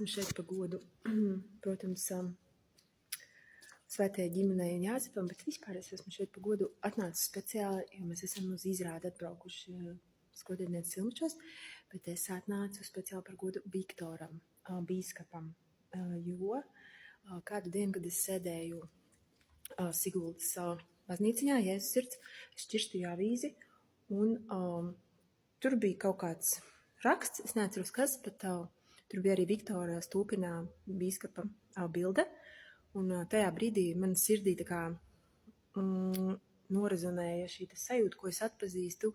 esmu šeit pa godu, protams, Svētajai ģimenei un Jāzepam, bet vispār es esmu šeit pa godu atnācis speciāli, jo mēs esam uz izrādi atbraukuši Skoldiednieces Silmačos, bet es atnācu speciāli par godu Viktoram, bīskapam, jo kādu dienu, kad es sēdēju Siguldas baznīciņā, Jēzus sirds, es šķirstu avīzi, un tur bija kaut kāds raksts, es neatceros kas, bet tur bija arī Viktora Stulpinā bīskapa bilde, un tajā brīdī man sirdī tā kā norezonēja šī sajūta, ko es atpazīstu,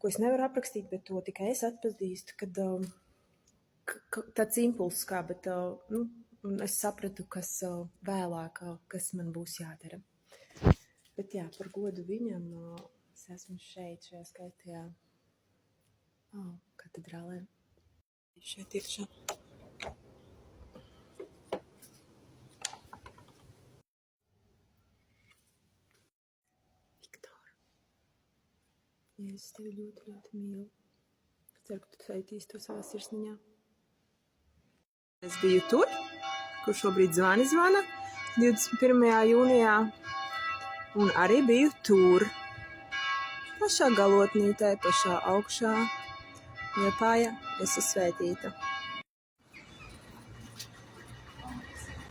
ko es nevaru aprakstīt, bet to tikai es atpazīstu, kad tāds impulss kā, bet un es sapratu, kas vēlāk, kas man būs jādara. Bet jā, par godu viņam es esmu šeit, šajā skaistajā katedrālē. Šeit iekšā. Es tevi ļoti, ļoti mīlu. Ceru, ka tu saitīsi to savā sirsniņā. Es biju tur, kur šobrīd zvana 21. jūnijā, un arī biju tur. Pašā galotnītē, pašā augšā, Liepāja, esi svētīta.